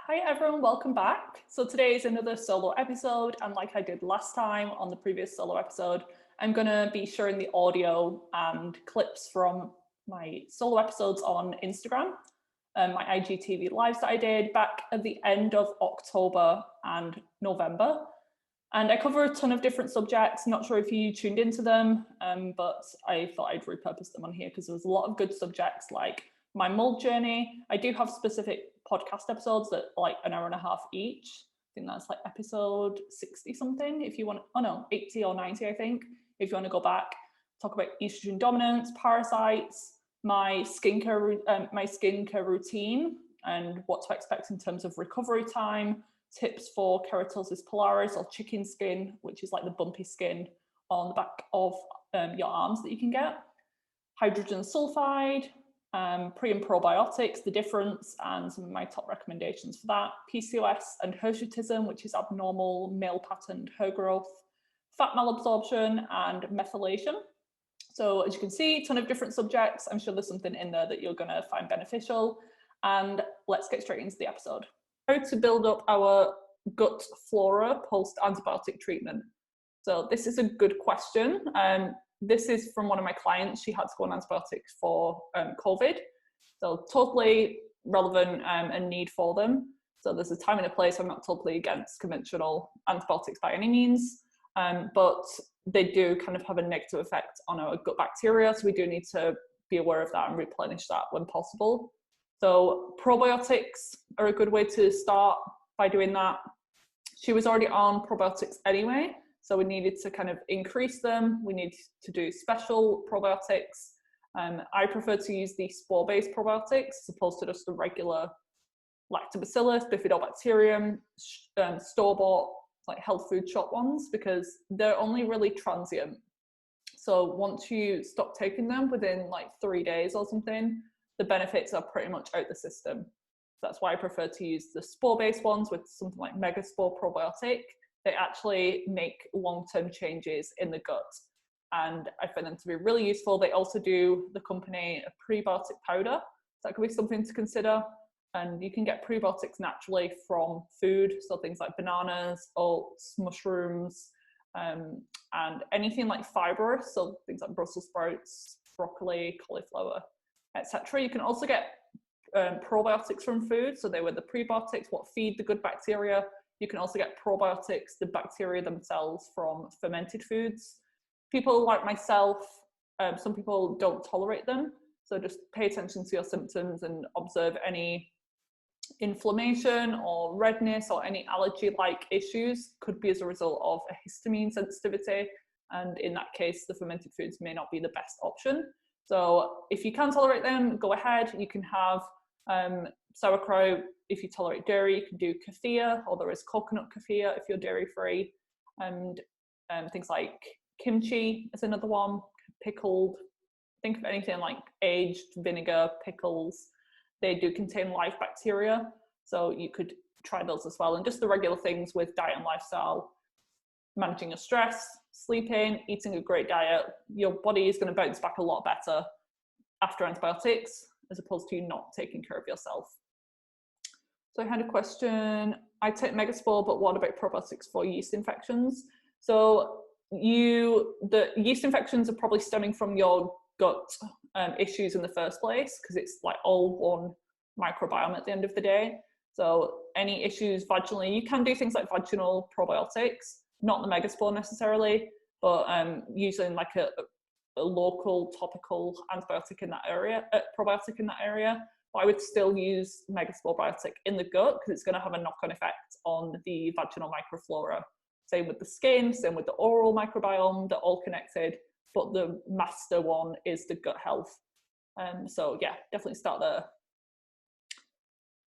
Hi everyone, welcome back. So today is another solo episode, and like I did last time on the previous solo episode, I'm going to be sharing the audio and clips from my solo episodes on Instagram, my IGTV lives that I did back at the end of October and November. And I cover a ton of different subjects. Not sure if you tuned into them, but I thought I'd repurpose them on here because there was a lot of good subjects like my mold journey. I do have specific podcast episodes that are like an hour and a half each. I think that's like episode 60 something. If you want, 80 or 90, I think. If you want to go back, talk about estrogen dominance, parasites, my skincare routine, and what to expect in terms of recovery time, tips for keratosis pilaris or chicken skin, which is like the bumpy skin on the back of your arms that you can get, hydrogen sulphide, pre and probiotics, the difference, and some of my top recommendations for that, PCOS and hirsutism, which is abnormal male patterned hair growth, fat malabsorption, and methylation. So as you can see, a ton of different subjects. I'm sure there's something in there that you're going to find beneficial. And let's get straight into the episode. How to build up our gut flora post antibiotic treatment. So this is a good question. This is from one of my clients. She had to go on antibiotics for COVID. So totally relevant and need for them. So there's a time and a place. I'm not totally against conventional antibiotics by any means, but they do kind of have a negative effect on our gut bacteria. So we do need to be aware of that and replenish that when possible. So probiotics are a good way to start by doing that. She was already on probiotics anyway, so we needed to kind of increase them. We need to do special probiotics. I prefer to use the spore-based probiotics as opposed to just the regular lactobacillus, bifidobacterium, store-bought, like health food shop ones, because they're only really transient. So once you stop taking them within like 3 days or something, the benefits are pretty much out the system. That's why I prefer to use the spore-based ones with something like Megaspore probiotic. They actually make long-term changes in the gut, and I find them to be really useful. They also do the company a prebiotic powder. So that could be something to consider. And you can get prebiotics naturally from food, so things like bananas, oats, mushrooms, and anything like fibrous, so things like Brussels sprouts, broccoli, cauliflower, etc. You can also get probiotics from food, so they were the prebiotics, what feed the good bacteria. You can also get probiotics, the bacteria themselves, from fermented foods. People like myself, some people don't tolerate them, so just pay attention to your symptoms and observe any inflammation or redness or any allergy-like issues. Could be as a result of a histamine sensitivity, and in that case, the fermented foods may not be the best option. So if you can tolerate them, go ahead. You can have sauerkraut. If you tolerate dairy, you can do kefir, or there is coconut kefir if you're dairy-free. And things like kimchi is another one, pickled. Think of anything like aged vinegar, pickles. They do contain live bacteria, so you could try those as well. And just the regular things with diet and lifestyle, managing your stress, sleeping, eating a great diet, your body is going to bounce back a lot better after antibiotics as opposed to not taking care of yourself. So I had a question. I take Megaspore, but what about probiotics for yeast infections? So the yeast infections are probably stemming from your gut issues in the first place, because it's like all one microbiome at the end of the day. So any issues vaginally, you can do things like vaginal probiotics, not the Megaspore necessarily, but using like a local topical antibiotic in that area, probiotic in that area. But I would still use Megaspore probiotic in the gut because it's going to have a knock-on effect on the vaginal microflora. Same with the skin, same with the oral microbiome, they're all connected, but the master one is the gut health. So yeah, definitely start there.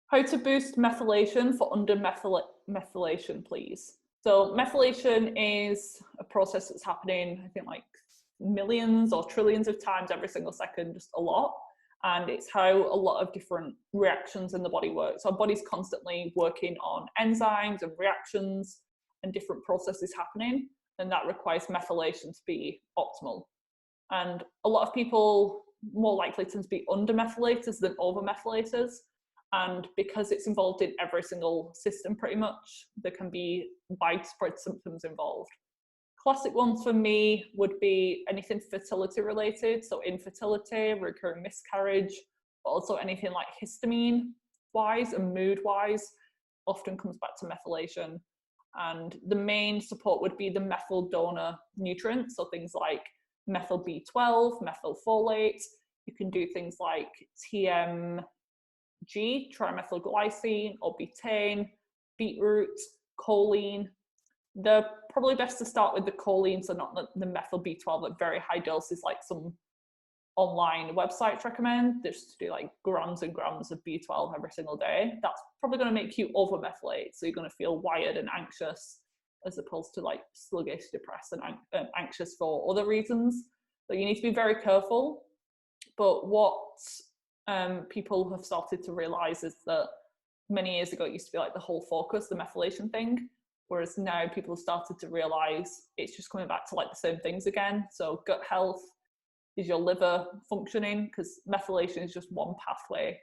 How to boost methylation for under methylation, please. So methylation is a process that's happening, I think like millions or trillions of times every single second, just a lot. And it's how a lot of different reactions in the body work. So our body's constantly working on enzymes and reactions and different processes happening, and that requires methylation to be optimal. And a lot of people more likely tend to be under methylators than over methylators. And because it's involved in every single system pretty much, there can be widespread symptoms involved. Classic ones for me would be anything fertility related, so infertility, recurring miscarriage, but also anything like histamine wise and mood wise often comes back to methylation. And the main support would be the methyl donor nutrients, so things like methyl B12, methyl folate. You can do things like TMG, trimethylglycine, or betaine, beetroot, choline. They're probably best to start with the choline, so not the methyl B12 at very high doses like some online websites recommend, just to do like grams and grams of B12 every single day. That's probably going to make you overmethylate, so you're going to feel wired and anxious as opposed to like sluggish, depressed, and anxious for other reasons. So you need to be very careful. But what people have started to realize is that many years ago it used to be like the whole focus, the methylation thing, whereas now people have started to realize it's just coming back to like the same things again. So gut health, is your liver functioning? Because methylation is just one pathway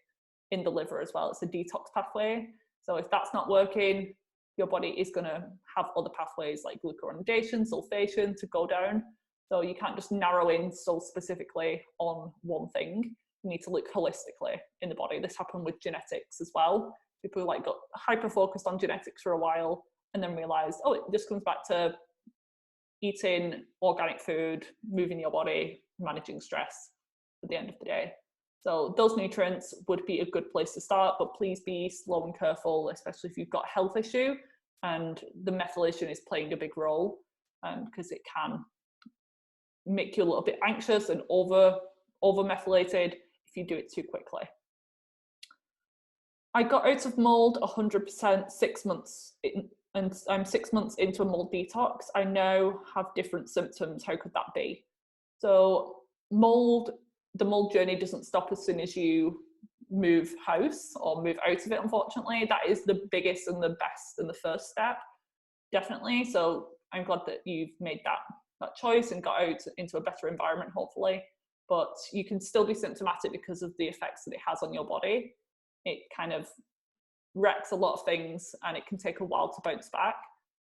in the liver as well. It's a detox pathway. So if that's not working, your body is going to have other pathways like glucuronidation, sulfation to go down. So you can't just narrow in so specifically on one thing. You need to look holistically in the body. This happened with genetics as well. People like got hyper focused on genetics for a while and then realized, oh, it just comes back to eating organic food, moving your body, managing stress at the end of the day. So those nutrients would be a good place to start, but please be slow and careful, especially if you've got a health issue and the methylation is playing a big role, because it can make you a little bit anxious and over methylated if you do it too quickly. I got out of mold 100% 6 months in, and I'm 6 months into a mold detox. I now have different symptoms. How could that be? So the mold journey doesn't stop as soon as you move house or move out of it, unfortunately. That is the biggest and the best and the first step, definitely. So I'm glad that you've made that choice and got out into a better environment, hopefully. But you can still be symptomatic because of the effects that it has on your body. It kind of wrecks a lot of things and it can take a while to bounce back.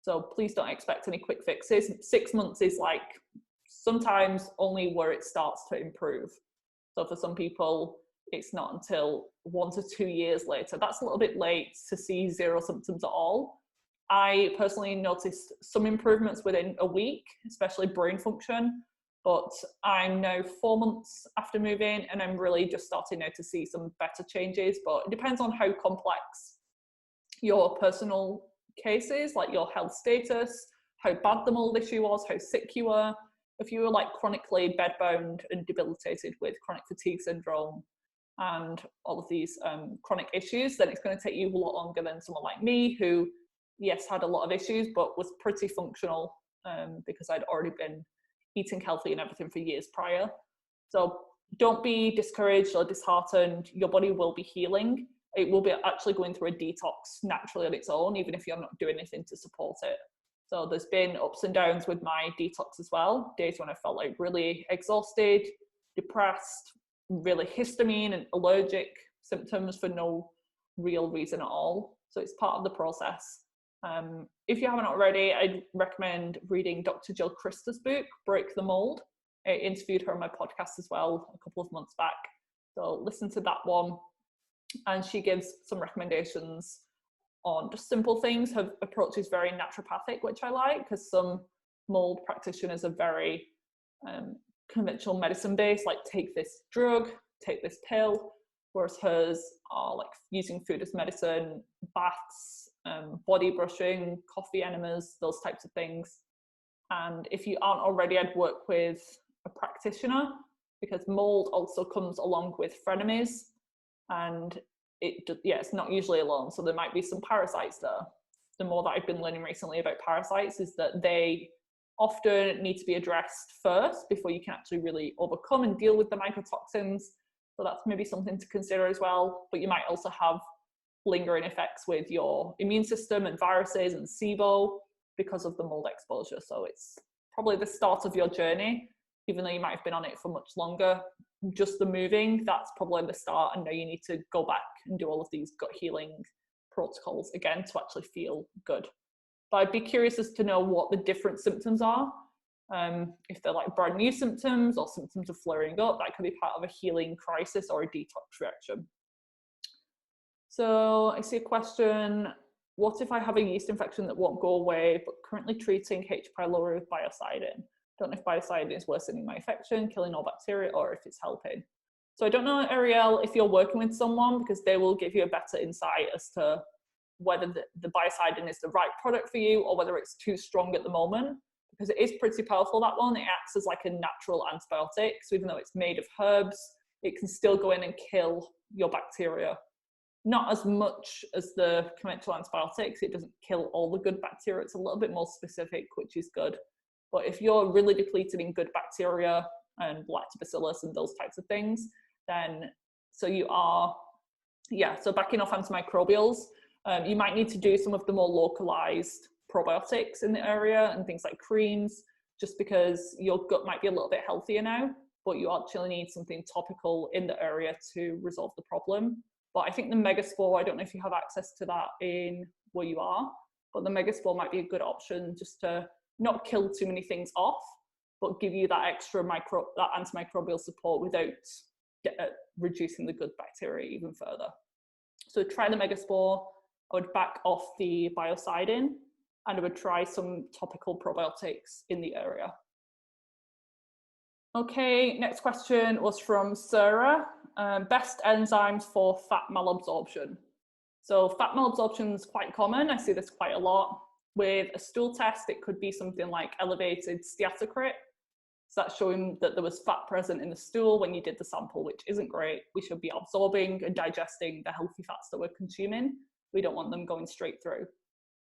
So please don't expect any quick fixes. 6 months is like sometimes only where it starts to improve. So for some people, it's not until 1 to 2 years later. That's a little bit late to see zero symptoms at all. I personally noticed some improvements within a week, especially brain function, but I'm now 4 months after moving and I'm really just starting now to see some better changes. But it depends on how complex your personal case is, like your health status, how bad the mold issue was, how sick you were. If you were like chronically bedbound and debilitated with chronic fatigue syndrome and all of these chronic issues, then it's going to take you a lot longer than someone like me who, yes, had a lot of issues, but was pretty functional because I'd already been eating healthy and everything for years prior. So don't be discouraged or disheartened. Your body will be healing. It will be actually going through a detox naturally on its own, even if you're not doing anything to support it. So there's been ups and downs with my detox as well. Days when I felt like really exhausted, depressed, really histamine and allergic symptoms for no real reason at all. So it's part of the process. If you haven't already, I'd recommend reading Dr. Jill Crista's book, Break the Mold. I interviewed her on my podcast as well a couple of months back. So listen to that one. And she gives some recommendations on just simple things. Her approach is very naturopathic, which I like, because some mold practitioners are very conventional medicine based, like take this drug, take this pill, whereas hers are like using food as medicine, baths, body brushing, coffee enemas, those types of things. And if you aren't already, I'd work with a practitioner, because mold also comes along with frenemies, and it's not usually alone. So there might be some parasites there. The more that I've been learning recently about parasites is that they often need to be addressed first before you can actually really overcome and deal with the mycotoxins. So that's maybe something to consider as well. But you might also have lingering effects with your immune system and viruses and SIBO because of the mold exposure. So it's probably the start of your journey. even though you might have been on it for much longer. Just the moving, that's probably the start, and now you need to go back and do all of these gut healing protocols again to actually feel good. But I'd be curious as to know what the different symptoms are. If they're like brand new symptoms or symptoms of flaring up, that could be part of a healing crisis or a detox reaction. So I see a question, what if I have a yeast infection that won't go away, but currently treating H. pylori with biocidin? Don't know if biocidin is worsening my infection, killing all bacteria, or if it's helping. So I don't know, Ariel, if you're working with someone, because they will give you a better insight as to whether the biocidin is the right product for you or whether it's too strong at the moment, because it is pretty powerful, that one. It acts as like a natural antibiotic. So even though it's made of herbs, it can still go in and kill your bacteria. Not as much as the conventional antibiotics. It doesn't kill all the good bacteria. It's a little bit more specific, which is good. But if you're really depleted in good bacteria and lactobacillus and those types of things, then so you are, so backing off antimicrobials, you might need to do some of the more localized probiotics in the area and things like creams, just because your gut might be a little bit healthier now, but you actually need something topical in the area to resolve the problem. But I think the Megaspore, I don't know if you have access to that in where you are, but the Megaspore might be a good option just to not kill too many things off, but give you that extra that antimicrobial support without reducing the good bacteria even further. So try the Megaspore. I would back off the biocidin, and I would try some topical probiotics in the area. Okay, next question was from Sarah. Best enzymes for fat malabsorption. So fat malabsorption is quite common. I see this quite a lot. With a stool test, it could be something like elevated steatocrit. So that's showing that there was fat present in the stool when you did the sample, which isn't great. We should be absorbing and digesting the healthy fats that we're consuming. We don't want them going straight through.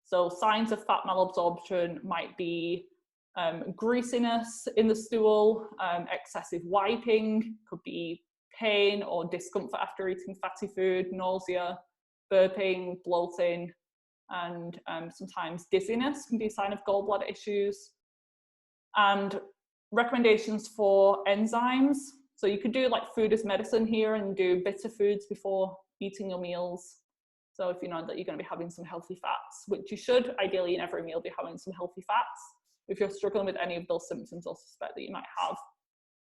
So signs of fat malabsorption might be greasiness in the stool, excessive wiping, could be pain or discomfort after eating fatty food, nausea, burping, bloating, and sometimes dizziness can be a sign of gallbladder issues. And recommendations for enzymes. So you could do like food as medicine here and do bitter foods before eating your meals. So if you know that you're going to be having some healthy fats, which you should ideally in every meal be having some healthy fats. If you're struggling with any of those symptoms or suspect that you might have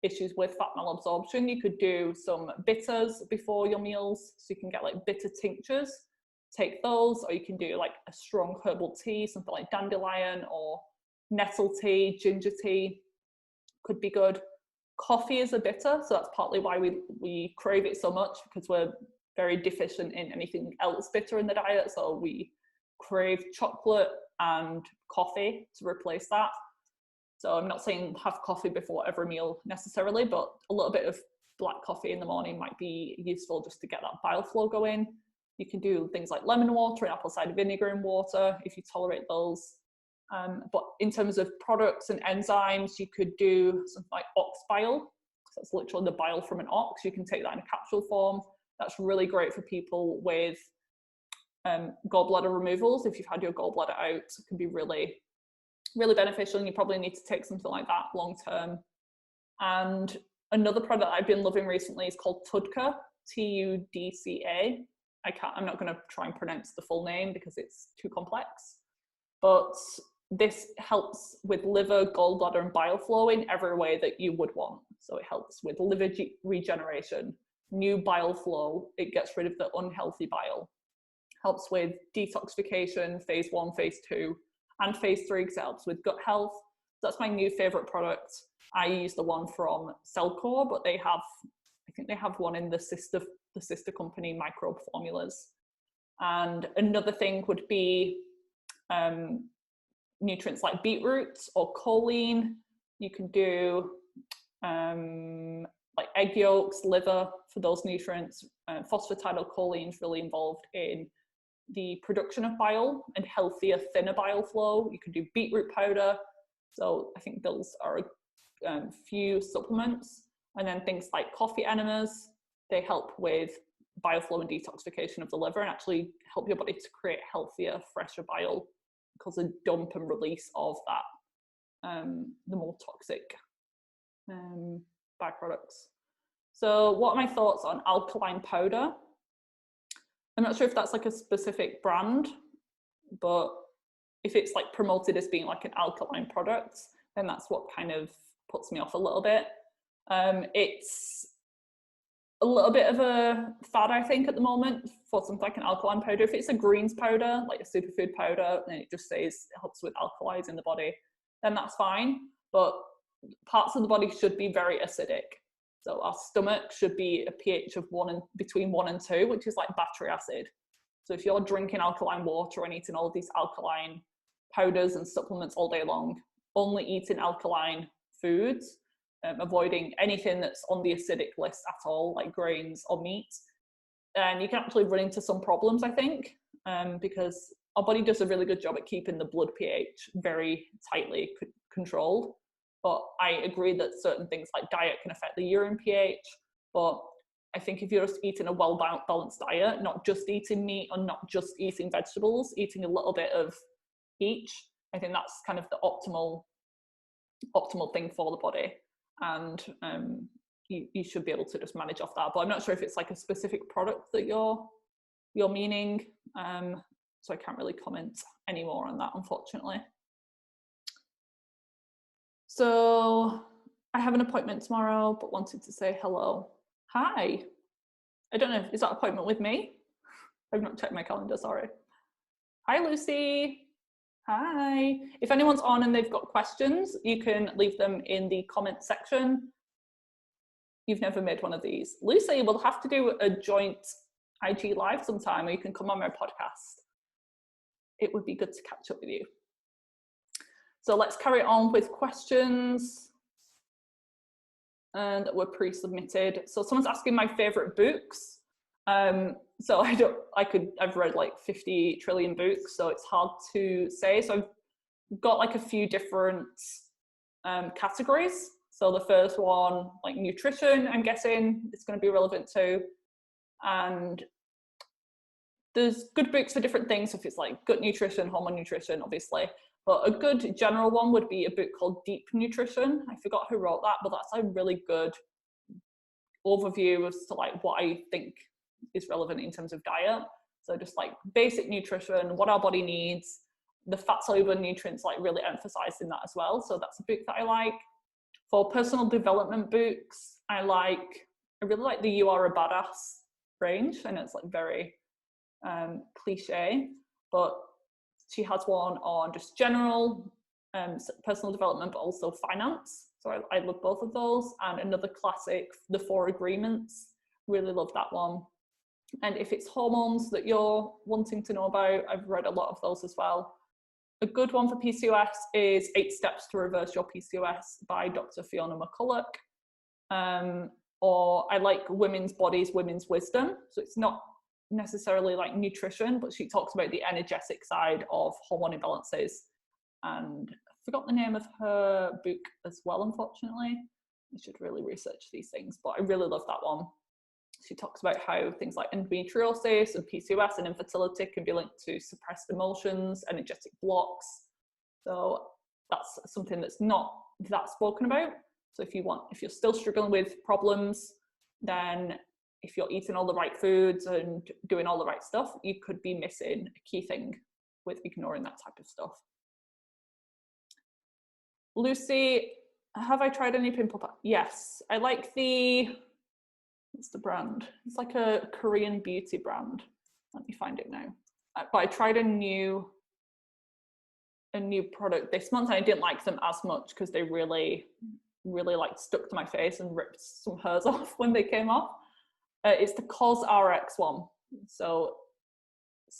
issues with fat malabsorption, you could do some bitters before your meals. So you can get like bitter tinctures, take those, or you can do like a strong herbal tea, something like dandelion or nettle tea, ginger tea could be good. Coffee is a bitter, so that's partly why we crave it so much, because we're very deficient in anything else bitter in the diet. So we crave chocolate and coffee to replace that. So I'm not saying have coffee before every meal necessarily, but a little bit of black coffee in the morning might be useful just to get that bile flow going. You can do things like lemon water and apple cider vinegar in water if you tolerate those. But in terms of products and enzymes, you could do something like ox bile. So that's literally the bile from an ox. You can take that in a capsule form. That's really great for people with gallbladder removals. If you've had your gallbladder out, it can be really, really beneficial, and you probably need to take something like that long term. And another product I've been loving recently is called TUDCA, TUDCA. I'm not going to try and pronounce the full name because it's too complex, but this helps with liver, gallbladder, and bile flow in every way that you would want. So it helps with liver regeneration, new bile flow, it gets rid of the unhealthy bile, helps with detoxification, phase 1, phase 2, and phase 3, because it helps with gut health. So that's my new favorite product. I use the one from Cellcore, but I think they have one in the sister company, Microbe Formulas. And another thing would be nutrients like beetroot or choline. You can do like egg yolks, liver for those nutrients. Phosphatidylcholine is really involved in the production of bile and healthier, thinner bile flow. You can do beetroot powder. So I think those are a few supplements. And then things like coffee enemas, they help with bile flow and detoxification of the liver and actually help your body to create healthier, fresher bile, because a dump and release of that, the more toxic byproducts. So what are my thoughts on alkaline powder? I'm not sure if that's like a specific brand, but if it's like promoted as being like an alkaline product, then that's what kind of puts me off a little bit. It's a little bit of a fad, I think, at the moment for something like an alkaline powder. If it's a greens powder, like a superfood powder, and it just says it helps with alkalis in the body, then that's fine. But parts of the body should be very acidic. So our stomach should be a pH of between 1 and 2, which is like battery acid. So if you're drinking alkaline water and eating all of these alkaline powders and supplements all day long, only eating alkaline foods, avoiding anything that's on the acidic list at all, like grains or meat, and you can actually run into some problems, I think, because our body does a really good job at keeping the blood pH very tightly controlled. But I agree that certain things like diet can affect the urine pH. But I think if you're just eating a well-balanced diet, not just eating meat or not just eating vegetables, eating a little bit of each, I think that's kind of the optimal thing for the body. And you should be able to just manage off that. But I'm not sure if it's like a specific product that you're meaning. So I can't really comment any more on that, unfortunately. So I have an appointment tomorrow, but wanted to say hello. Hi. I don't know, is that appointment with me? I've not checked my calendar, sorry. Hi, Lucy. Hi. If anyone's on and they've got questions, you can leave them in the comment section. You've never made one of these. Lucy, we'll have to do a joint IG live sometime, or you can come on my podcast. It would be good to catch up with you. So let's carry on with questions that were pre-submitted. So someone's asking my favorite books. So I've read like 50 trillion books, so it's hard to say. So I've got like a few different categories. So the first one, like nutrition, I'm guessing it's going to be relevant to. And there's good books for different things. If it's like gut nutrition, hormone nutrition, obviously. But a good general one would be a book called Deep Nutrition. I forgot who wrote that, but that's a really good overview as to like what I think is relevant in terms of diet. So just like basic nutrition, what our body needs, the fat soluble nutrients like really emphasized in that as well. So that's a book that I like. For personal development books, I really like the You Are a Badass range. I know it's like very cliche, but she has one on just general personal development, but also finance. So I love both of those. And another classic, The 4 Agreements. Really love that one. And if it's hormones that you're wanting to know about, I've read a lot of those as well. A good one for PCOS is 8 Steps to Reverse Your PCOS by Dr. Fiona McCulloch. Or I like Women's Bodies, Women's Wisdom. So it's not necessarily like nutrition, but she talks about the energetic side of hormone imbalances. And I forgot the name of her book as well, unfortunately. I should really research these things, but I really love that one. She talks about how things like endometriosis and PCOS and infertility can be linked to suppressed emotions, energetic blocks. So that's something that's not that spoken about. So if you're still struggling with problems, then if you're eating all the right foods and doing all the right stuff, you could be missing a key thing with ignoring that type of stuff. Lucy, have I tried any pimple patch? Yes, I like what's the brand? It's like a Korean beauty brand. Let me find it now. But I tried a new product this month, and I didn't like them as much because they really like stuck to my face and ripped some hairs off when they came off. It's the COSRX one. So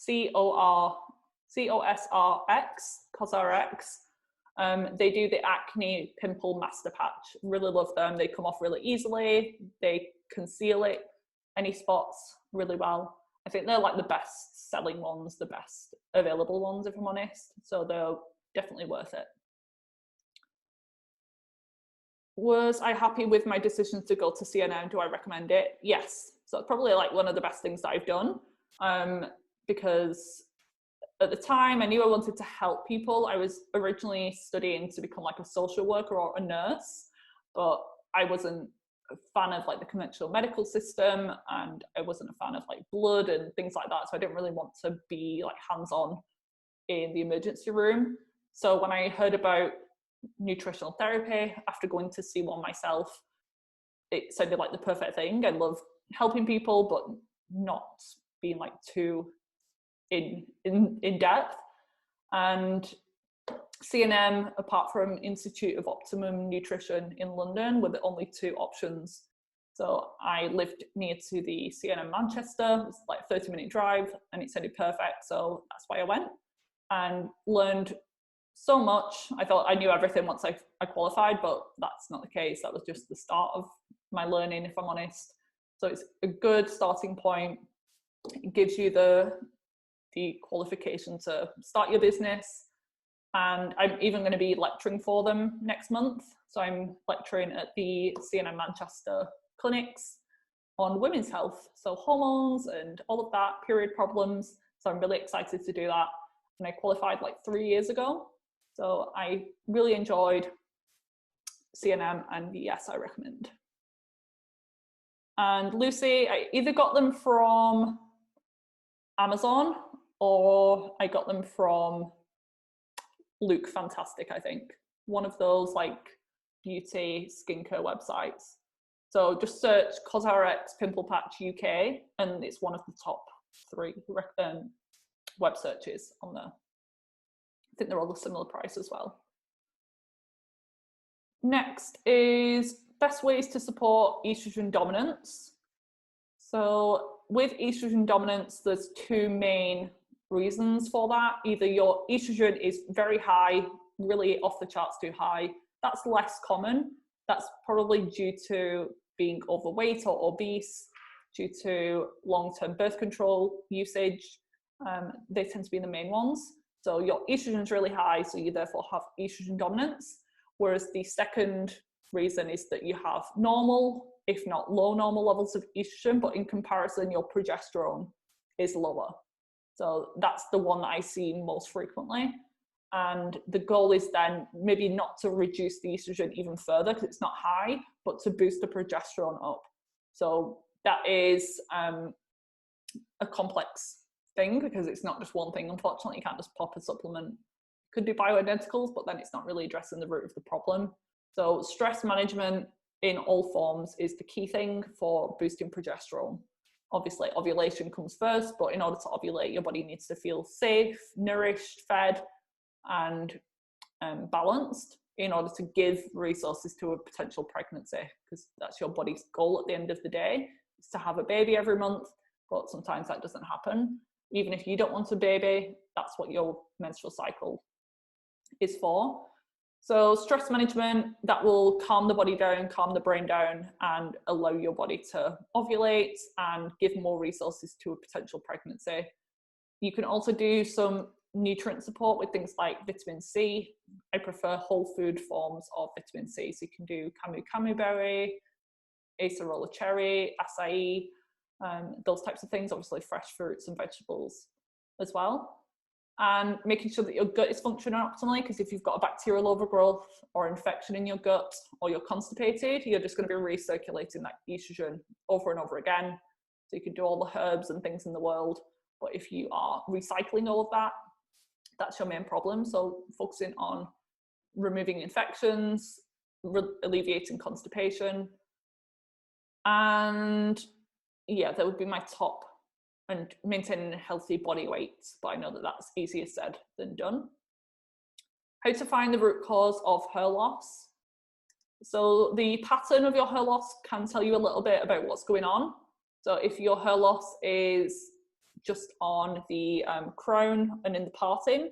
COSRX, COSRX. They do the acne pimple master patch. Really love them. They come off really easily. They conceal any spots really well. I think they're like the best selling ones, the best available ones, if I'm honest. So they're definitely worth it. Was I happy with my decision to go to Shanahan? Do I recommend it? Yes. So it's probably like one of the best things that I've done, because at the time I knew I wanted to help people. I was originally studying to become like a social worker or a nurse, but I wasn't a fan of like the conventional medical system, and I wasn't a fan of like blood and things like that. So I didn't really want to be like hands-on in the emergency room. So when I heard about nutritional therapy after going to see one myself, it sounded like the perfect thing. I love helping people, but not being like too in depth. And C&M, apart from Institute of Optimum Nutrition in London, were the only two options. So I lived near to the C&M Manchester. It's like a 30-minute drive, and it sounded perfect. So that's why I went and learned so much. I thought I knew everything once I qualified, but that's not the case. That was just the start of my learning, if I'm honest. So it's a good starting point. It gives you the qualification to start your business. And I'm even going to be lecturing for them next month. So I'm lecturing at the C&M Manchester clinics on women's health. So hormones and all of that, period problems. So I'm really excited to do that. And I qualified like 3 years ago. So I really enjoyed C&M, and yes, I recommend. And Lucy, I either got them from Amazon or I got them from Luke Fantastic, I think. One of those like beauty skincare websites. So just search COSRX Pimple Patch UK, and it's one of the top 3 web searches on there. I think they're all a similar price as well. Next is best ways to support estrogen dominance. So with estrogen dominance, there's 2 main reasons for that. Either your estrogen is very high, really off the charts too high. That's less common. That's probably due to being overweight or obese, due to long-term birth control usage. They tend to be the main ones. So your estrogen is really high, so you therefore have estrogen dominance. Whereas the second reason is that you have normal, if not low normal levels of estrogen, but in comparison, your progesterone is lower. So that's the one that I see most frequently. And the goal is then maybe not to reduce the estrogen even further because it's not high, but to boost the progesterone up. So that is a complex thing because it's not just one thing. Unfortunately, you can't just pop a supplement. You could do bioidenticals, but then it's not really addressing the root of the problem. So stress management in all forms is the key thing for boosting progesterone. Obviously, ovulation comes first, but in order to ovulate, your body needs to feel safe, nourished, fed, and balanced in order to give resources to a potential pregnancy, because that's your body's goal at the end of the day, is to have a baby every month, but sometimes that doesn't happen. Even if you don't want a baby, that's what your menstrual cycle is for. So stress management, that will calm the body down, calm the brain down, and allow your body to ovulate and give more resources to a potential pregnancy. You can also do some nutrient support with things like vitamin C. I prefer whole food forms of vitamin C. So you can do camu berry, acerola cherry, acai, those types of things, obviously fresh fruits and vegetables as well. And making sure that your gut is functioning optimally, because if you've got a bacterial overgrowth or infection in your gut, or you're constipated, you're just going to be recirculating that estrogen over and over again. So you can do all the herbs and things in the world, but if you are recycling all of that, that's your main problem. So focusing on removing infections, alleviating constipation, and yeah, that would be my top. And maintaining a healthy body weight, but I know that that's easier said than done. How to find the root cause of hair loss. So the pattern of your hair loss can tell you a little bit about what's going on. So if your hair loss is just on the crown and in the parting,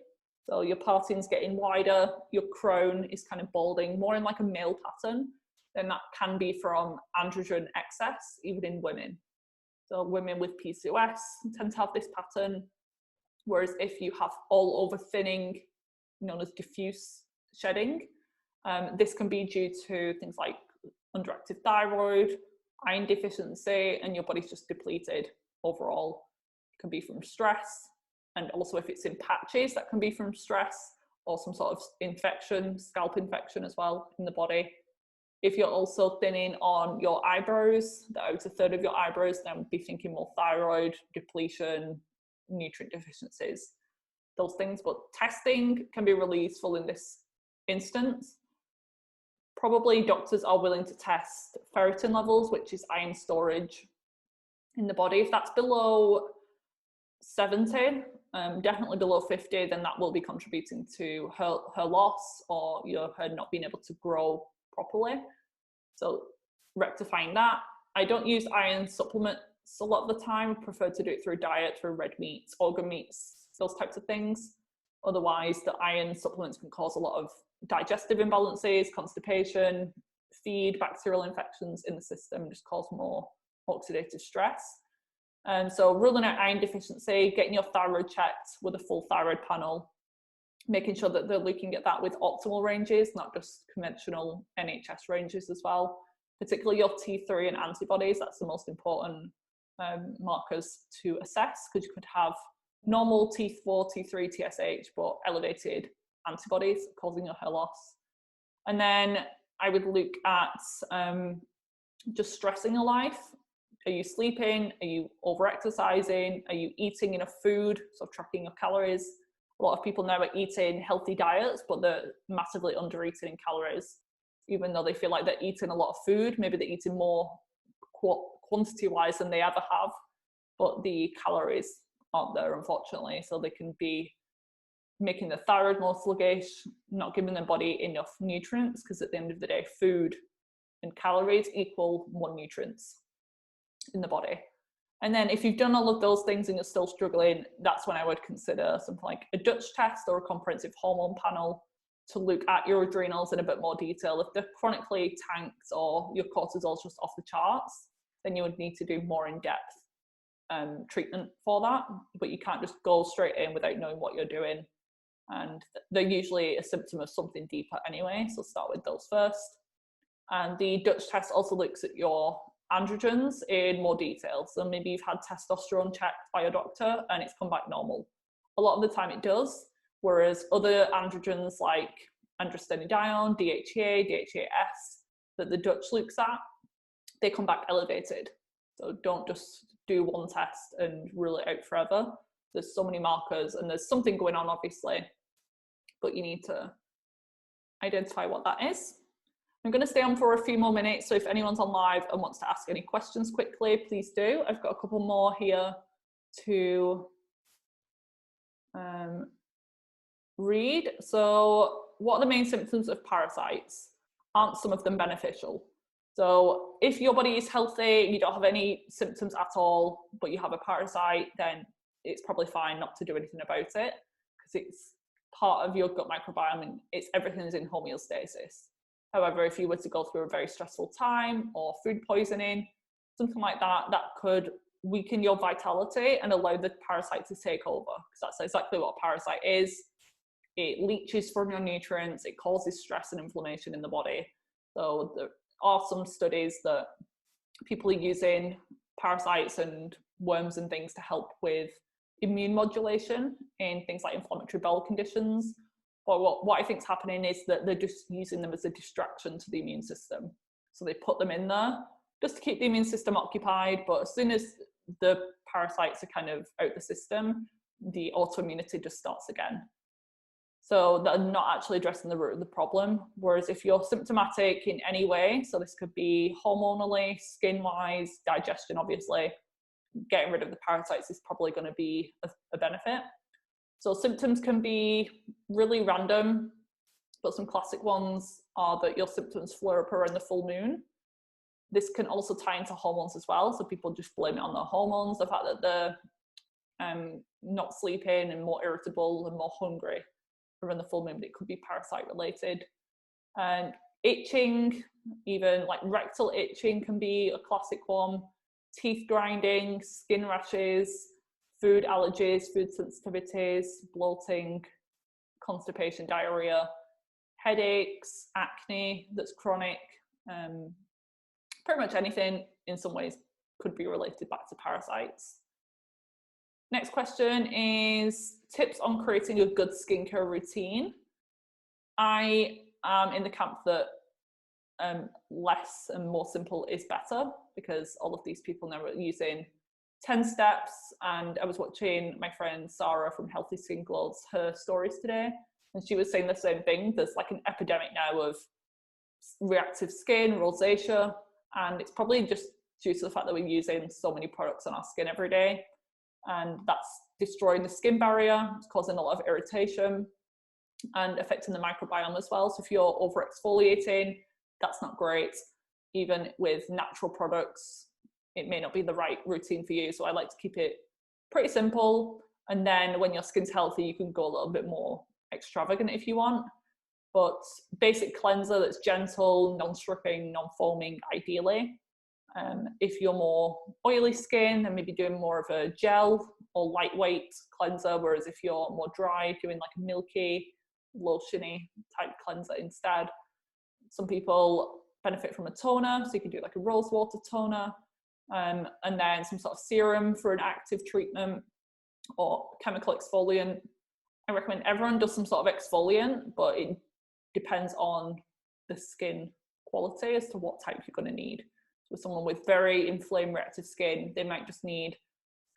so your parting's getting wider, your crown is kind of balding, more in like a male pattern, then that can be from androgen excess, even in women. So women with PCOS tend to have this pattern, whereas if you have all over thinning, known as diffuse shedding, this can be due to things like underactive thyroid, iron deficiency, and your body's just depleted overall. It can be from stress, and also if it's in patches, that can be from stress or some sort of infection, scalp infection as well in the body. If you're also thinning on your eyebrows, the outer third of your eyebrows, then be thinking more thyroid, depletion, nutrient deficiencies, those things. But testing can be really useful in this instance. Probably doctors are willing to test ferritin levels, which is iron storage in the body. If that's below 70, definitely below 50, then that will be contributing to her loss or her not being able to grow properly. So rectifying that. I don't use iron supplements a lot of the time. I prefer to do it through diet, through red meats, organ meats, those types of things. Otherwise, the iron supplements can cause a lot of digestive imbalances, constipation, feed bacterial infections in the system, just cause more oxidative stress. And so ruling out iron deficiency, getting your thyroid checked with a full thyroid panel, making sure that they're looking at that with optimal ranges, not just conventional NHS ranges as well, particularly your T3 and antibodies. That's the most important markers to assess, because you could have normal T4, T3, TSH, but elevated antibodies causing your hair loss. And then I would look at just stress in your life. Are you sleeping? Are you over-exercising? Are you eating enough food? So tracking your calories. A lot of people now are eating healthy diets, but they're massively under-eating in calories. Even though they feel like they're eating a lot of food, maybe they're eating more quantity-wise than they ever have, but the calories aren't there, unfortunately. So they can be making the thyroid more sluggish, not giving the body enough nutrients, because at the end of the day, food and calories equal more nutrients in the body. And then if you've done all of those things and you're still struggling, that's when I would consider something like a Dutch test or a comprehensive hormone panel to look at your adrenals in a bit more detail. If they're chronically tanked or your cortisol's just off the charts, then you would need to do more in-depth treatment for that. But you can't just go straight in without knowing what you're doing. And they're usually a symptom of something deeper anyway, so start with those first. And the Dutch test also looks at your androgens in more detail. So maybe you've had testosterone checked by a doctor and it's come back normal. A lot of the time it does, whereas other androgens like androstenedione, DHEA, DHEAS that the Dutch looks at, they come back elevated. So don't just do one test and rule it out forever. There's so many markers and there's something going on, obviously, but you need to identify what that is. I'm going to stay on for a few more minutes, so if anyone's on live and wants to ask any questions quickly, please do. I've got a couple more here to read. So what are the main symptoms of parasites? Aren't some of them beneficial? So if your body is healthy, you don't have any symptoms at all, but you have a parasite, then it's probably fine not to do anything about it, because it's part of your gut microbiome and everything's in homeostasis. However, if you were to go through a very stressful time or food poisoning, something like that, that could weaken your vitality and allow the parasite to take over, because that's exactly what a parasite is. It leaches from your nutrients, it causes stress and inflammation in the body. So there are some studies that people are using parasites and worms and things to help with immune modulation in things like inflammatory bowel conditions. But what I think is happening is that they're just using them as a distraction to the immune system. So they put them in there just to keep the immune system occupied, but as soon as the parasites are kind of out the system, the autoimmunity just starts again. So they're not actually addressing the root of the problem. Whereas if you're symptomatic in any way, so this could be hormonally, skin-wise, digestion, obviously, getting rid of the parasites is probably going to be a benefit. So symptoms can be really random, but some classic ones are that your symptoms flare up around the full moon. This can also tie into hormones as well. So people just blame it on their hormones, the fact that they're not sleeping and more irritable and more hungry around the full moon, but it could be parasite related. And itching, even like rectal itching can be a classic one. Teeth grinding, skin rashes, food allergies, food sensitivities, bloating, constipation, diarrhea, headaches, acne that's chronic, pretty much anything in some ways could be related back to parasites. Next question is tips on creating a good skincare routine. I am in the camp that less and more simple is better, because all of these people now are using 10 steps. And I was watching my friend Sarah from Healthy Skin Glows, her stories today, and she was saying the same thing. There's like an epidemic now of reactive skin, rosacea, and it's probably just due to the fact that we're using so many products on our skin every day, and that's destroying the skin barrier. It's causing a lot of irritation and affecting the microbiome as well. So if you're over exfoliating, that's not great. Even with natural products, it may not be the right routine for you. So I like to keep it pretty simple. And then when your skin's healthy, you can go a little bit more extravagant if you want. But basic cleanser that's gentle, non-stripping, non-foaming, ideally. If you're more oily skin, then maybe doing more of a gel or lightweight cleanser, whereas if you're more dry, doing like a milky, lotiony type cleanser instead. Some people benefit from a toner, so you can do like a rose water toner, and then some sort of serum for an active treatment, or chemical exfoliant. I recommend everyone does some sort of exfoliant, but it depends on the skin quality as to what type you're going to need. So someone with very inflamed reactive skin, they might just need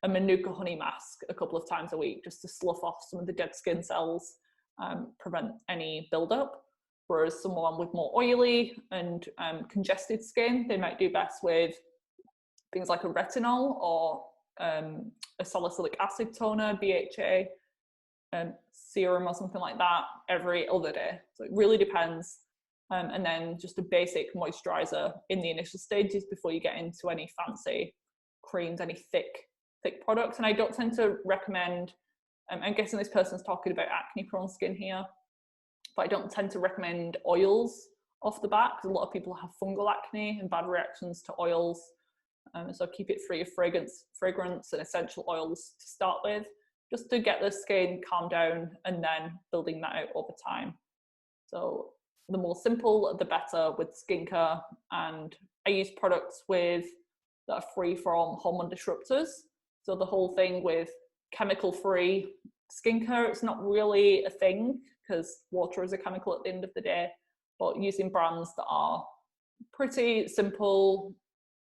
a Manuka honey mask a couple of times a week just to slough off some of the dead skin cells, prevent any buildup. Whereas someone with more oily and congested skin, they might do best with things like a retinol or a salicylic acid toner, BHA, serum or something like that every other day. So it really depends. And then just a basic moisturizer in the initial stages before you get into any fancy creams, any thick products. And I don't tend to recommend, I'm guessing this person's talking about acne prone skin here, but I don't tend to recommend oils off the bat, because a lot of people have fungal acne and bad reactions to oils. So keep it free of fragrance and essential oils to start with, just to get the skin calmed down, and then building that out over time. So the more simple, the better with skincare. And I use products that are free from hormone disruptors. So the whole thing with chemical-free skincare, it's not really a thing, because water is a chemical at the end of the day. But using brands that are pretty simple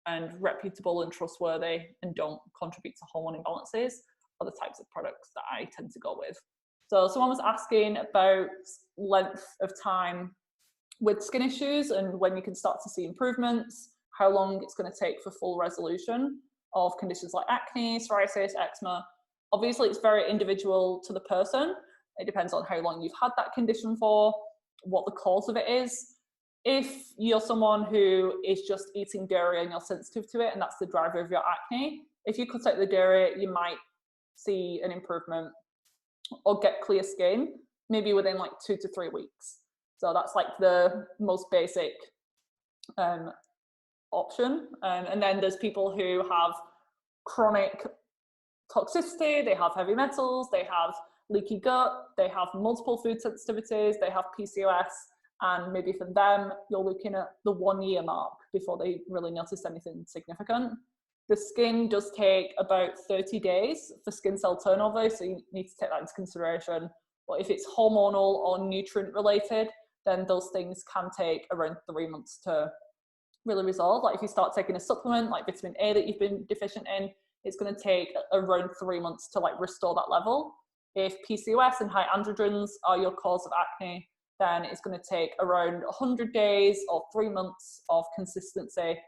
and reputable and trustworthy and don't contribute to hormone imbalances are the types of products that I tend to go with. So someone was asking about length of time with skin issues and when you can start to see improvements, how long it's going to take for full resolution of conditions like acne, psoriasis, eczema. Obviously, it's very individual to the person. It depends on how long you've had that condition for, what the cause of it is. If you're someone who is just eating dairy and you're sensitive to it, and that's the driver of your acne, if you cut out the dairy, you might see an improvement or get clear skin, maybe within like 2 to 3 weeks. So that's like the most basic option. And then there's people who have chronic toxicity, they have heavy metals, they have leaky gut, they have multiple food sensitivities, they have PCOS, and maybe for them, you're looking at the 1 year mark before they really notice anything significant. The skin does take about 30 days for skin cell turnover, so you need to take that into consideration. But if it's hormonal or nutrient related, then those things can take around 3 months to really resolve. Like if you start taking a supplement like vitamin A that you've been deficient in, it's going to take around 3 months to like restore that level. If PCOS and high androgens are your cause of acne, then it's going to take around 100 days or 3 months of consistency,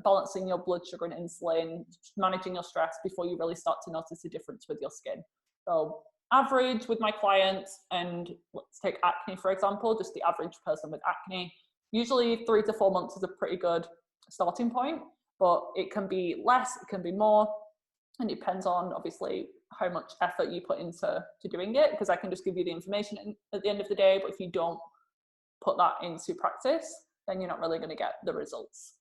balancing your blood sugar and insulin, managing your stress before you really start to notice a difference with your skin. So average with my clients, and let's take acne for example, just the average person with acne, usually 3 to 4 months is a pretty good starting point, but it can be less, it can be more, and it depends on obviously how much effort you put into doing it, because I can just give you the information at the end of the day, but if you don't put that into practice, then you're not really going to get the results.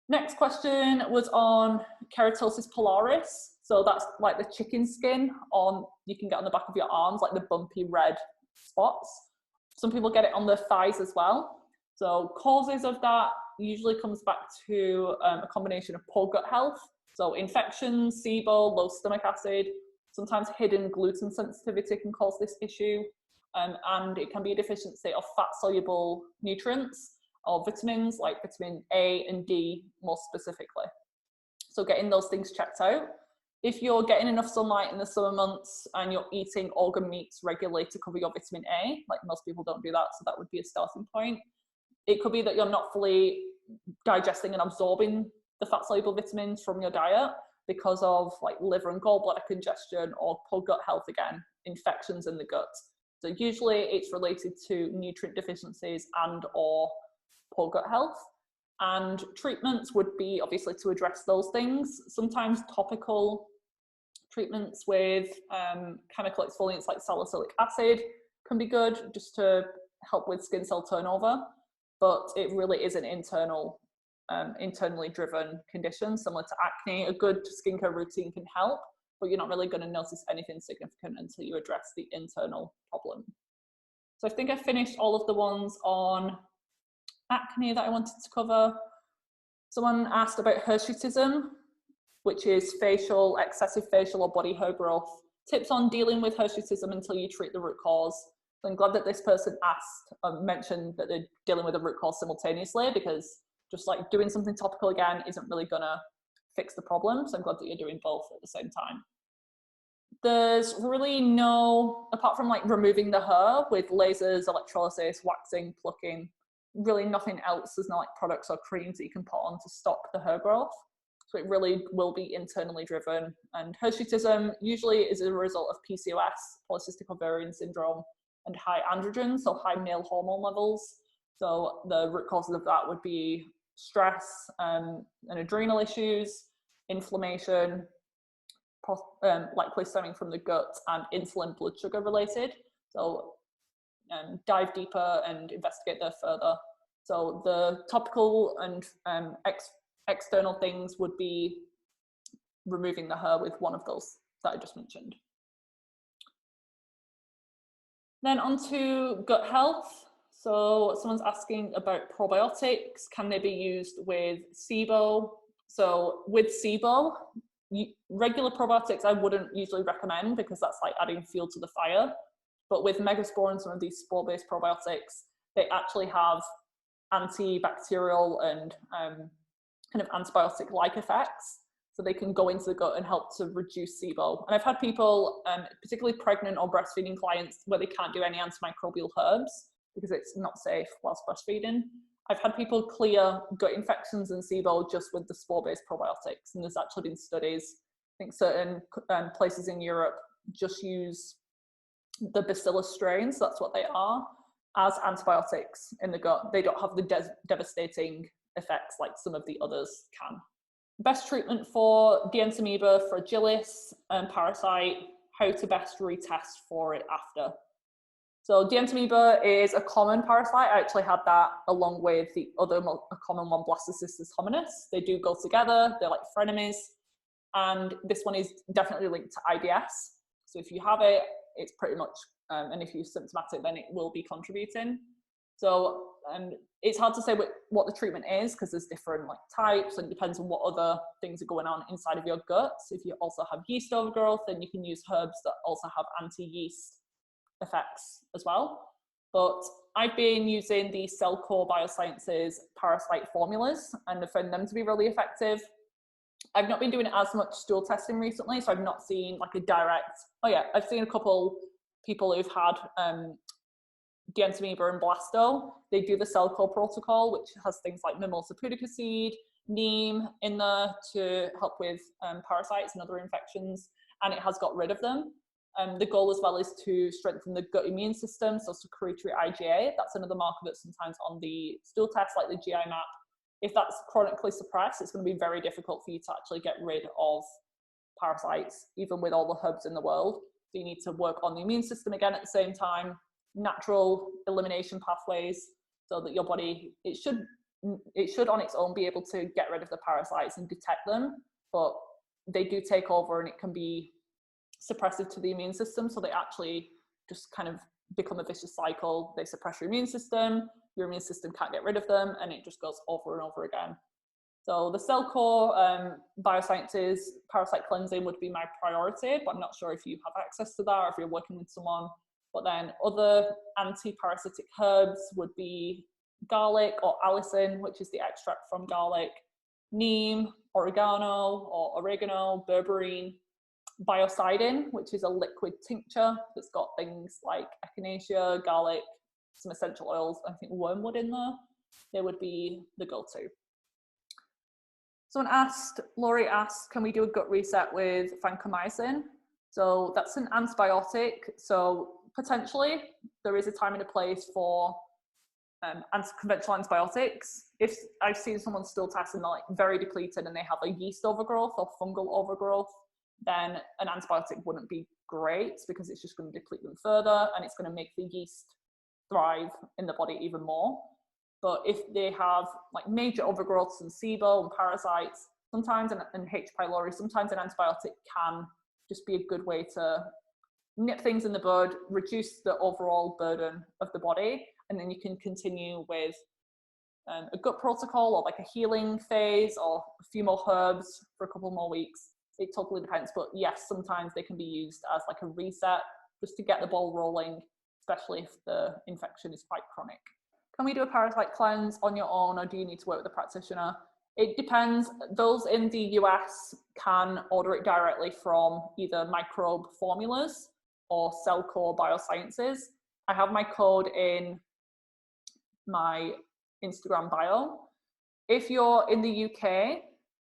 Next question was on keratosis pilaris. So that's like the chicken skin you can get on the back of your arms, like the bumpy red spots. Some people get it on their thighs as well. So causes of that usually comes back to a combination of poor gut health. So infections, SIBO, low stomach acid, sometimes hidden gluten sensitivity can cause this issue. And it can be a deficiency of fat-soluble nutrients of vitamins like vitamin A and D more specifically. So getting those things checked out. If you're getting enough sunlight in the summer months and you're eating organ meats regularly to cover your vitamin A, like most people don't do that, so that would be a starting point. It could be that you're not fully digesting and absorbing the fat-soluble vitamins from your diet because of like liver and gallbladder congestion or poor gut health, again, infections in the gut. So usually it's related to nutrient deficiencies and or poor gut health. And treatments would be obviously to address those things. Sometimes topical treatments with chemical exfoliants like salicylic acid can be good just to help with skin cell turnover, but it really is an internally driven condition similar to acne. A good skincare routine can help, but you're not really going to notice anything significant until you address the internal problem. So I think I finished all of the ones on acne that I wanted to cover. Someone asked about hirsutism, which is excessive facial or body hair growth. Tips on dealing with hirsutism until you treat the root cause. So I'm glad that this person mentioned that they're dealing with the root cause simultaneously, because just like doing something topical again isn't really gonna fix the problem. So I'm glad that you're doing both at the same time. There's really no, apart from like removing the hair with lasers, electrolysis, waxing, plucking, really nothing else. There's no like products or creams that you can put on to stop the hair growth. So it really will be internally driven. And hirsutism usually is a result of PCOS, polycystic ovarian syndrome, and high androgen, so high male hormone levels. So the root causes of that would be stress and adrenal issues, inflammation, likely stemming from the gut, and insulin blood sugar related. So dive deeper and investigate there further. So the topical and external things would be removing the hair with one of those that I just mentioned. Then on to gut health. So someone's asking about probiotics. Can they be used with SIBO? So with SIBO, regular probiotics I wouldn't usually recommend because that's like adding fuel to the fire. But with Megaspore and some of these spore-based probiotics, they actually have antibacterial and kind of antibiotic-like effects. So they can go into the gut and help to reduce SIBO. And I've had people, particularly pregnant or breastfeeding clients, where they can't do any antimicrobial herbs because it's not safe whilst breastfeeding. I've had people clear gut infections and SIBO just with the spore-based probiotics. And there's actually been studies, I think certain places in Europe just use the bacillus strains, that's what they are, as antibiotics in the gut. They don't have the devastating effects like some of the others can. Best treatment for Dientomoeba fragilis and parasite, how to best retest for it after. So Dientomoeba is a common parasite. I actually had that along with the other common one, Blastocystis hominis. They do go together, they're like frenemies. And this one is definitely linked to IBS. So if you have it, it's pretty much, and if you're symptomatic, then it will be contributing. So it's hard to say what the treatment is because there's different like types and depends on what other things are going on inside of your gut. So if you also have yeast overgrowth, then you can use herbs that also have anti-yeast effects as well. But I've been using the Cellcore Biosciences parasite formulas and I found them to be really effective. I've not been doing as much stool testing recently, so I've not seen like a direct, I've seen a couple people who've had Dientomoeba and Blasto. They do the Cellcore protocol, which has things like Mimosa Pudica seed, neem in there to help with parasites and other infections, and it has got rid of them. The goal as well is to strengthen the gut immune system, so secretory IgA. That's another marker that's sometimes on the stool test, like the GI map. If that's chronically suppressed, it's going to be very difficult for you to actually get rid of parasites, even with all the herbs in the world. So you need to work on the immune system again at the same time, natural elimination pathways, so that your body, it should on its own be able to get rid of the parasites and detect them, but they do take over and it can be suppressive to the immune system. So they actually just kind of become a vicious cycle. They suppress your immune system can't get rid of them, and it just goes over and over again. So the Cellcore Biosciences parasite cleansing would be my priority, but I'm not sure if you have access to that or if you're working with someone. But then other anti-parasitic herbs would be garlic or allicin, which is the extract from garlic, neem, oregano or oregano, berberine, biocidin, which is a liquid tincture that's got things like echinacea, garlic, some essential oils, I think wormwood in there. They would be the go-to. Someone asked, Laurie asked, can we do a gut reset with vancomycin? So that's an antibiotic. So potentially there is a time and a place for conventional antibiotics. If I've seen someone stool test and they're like very depleted and they have a yeast overgrowth or fungal overgrowth, then an antibiotic wouldn't be great because it's just going to deplete them further and it's going to make the yeast thrive in the body even more. But if they have like major overgrowths and SIBO and parasites, sometimes and H. pylori, sometimes an antibiotic can just be a good way to nip things in the bud, reduce the overall burden of the body, and then you can continue with a gut protocol or like a healing phase or a few more herbs for a couple more weeks. It totally depends, but yes, sometimes they can be used as like a reset just to get the ball rolling, especially if the infection is quite chronic. Can we do a parasite cleanse on your own, or do you need to work with a practitioner? It depends. Those in the US can order it directly from either Microbe Formulas or Cellcore Biosciences. I have my code in my Instagram bio. If you're in the UK,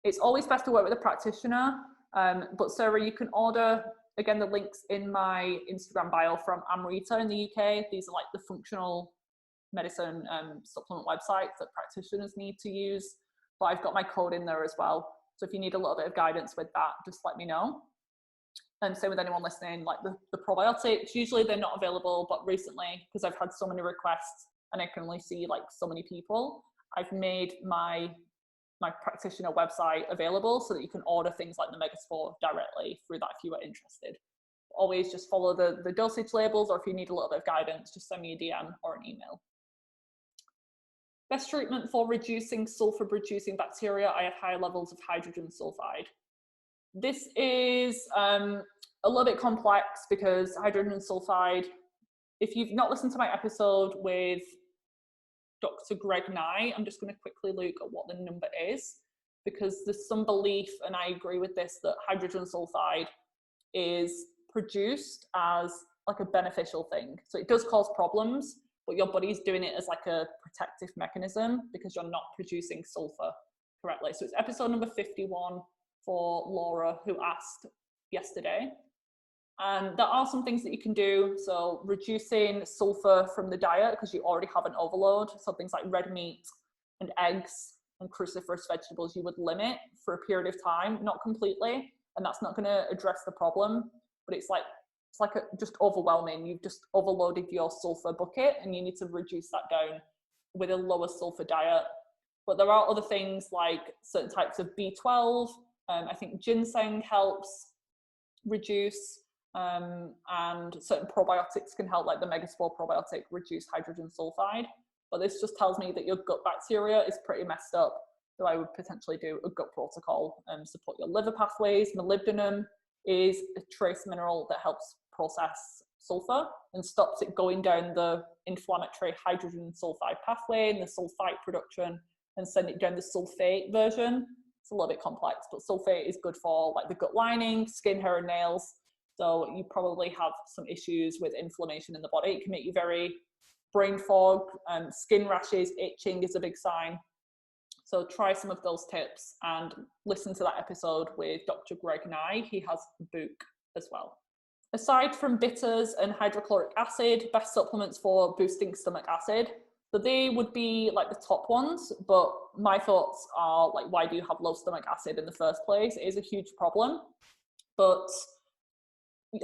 it's always best to work with a practitioner. But Sarah, you can order, again, the links in my Instagram bio from Amrita in the UK. These are like the functional medicine supplement websites that practitioners need to use. But I've got my code in there as well. So if you need a little bit of guidance with that, just let me know. And same with anyone listening, like the probiotics, usually they're not available, but recently, because I've had so many requests and I can only see like so many people, I've made my practitioner website available so that you can order things like the Megaspore directly through that if you are interested. Always just follow the dosage labels, or if you need a little bit of guidance, just send me a DM or an email. Best treatment for reducing sulfur-producing bacteria. I have high levels of hydrogen sulfide. This is a little bit complex because hydrogen sulfide, if you've not listened to my episode with Dr. Greg Nigh, I'm just going to quickly look at what the number is, because there's some belief, and I agree with this, that hydrogen sulfide is produced as like a beneficial thing. So it does cause problems, but your body's doing it as like a protective mechanism because you're not producing sulfur correctly. So it's episode number 51 for Laura, who asked yesterday. And there are some things that you can do. So reducing sulfur from the diet because you already have an overload. So things like red meat and eggs and cruciferous vegetables you would limit for a period of time, not completely. And that's not going to address the problem, but it's like just overwhelming. You've just overloaded your sulfur bucket and you need to reduce that down with a lower sulfur diet. But there are other things like certain types of B12. I think ginseng helps reduce, and certain probiotics can help, like the Megaspore probiotic, reduce hydrogen sulfide. But this just tells me that your gut bacteria is pretty messed up. So I would potentially do a gut protocol and support your liver pathways. Molybdenum is a trace mineral that helps process sulfur and stops it going down the inflammatory hydrogen sulfide pathway and the sulfite production and send it down the sulfate version. It's a little bit complex, but sulfate is good for like the gut lining, skin, hair, and nails. So you probably have some issues with inflammation in the body. It can make you very brain fog, skin rashes, itching is a big sign. So try some of those tips and listen to that episode with Dr. Greg Nigh. He has a book as well. Aside from bitters and hydrochloric acid, best supplements for boosting stomach acid. So they would be like the top ones, but my thoughts are like, why do you have low stomach acid in the first place? It is a huge problem, but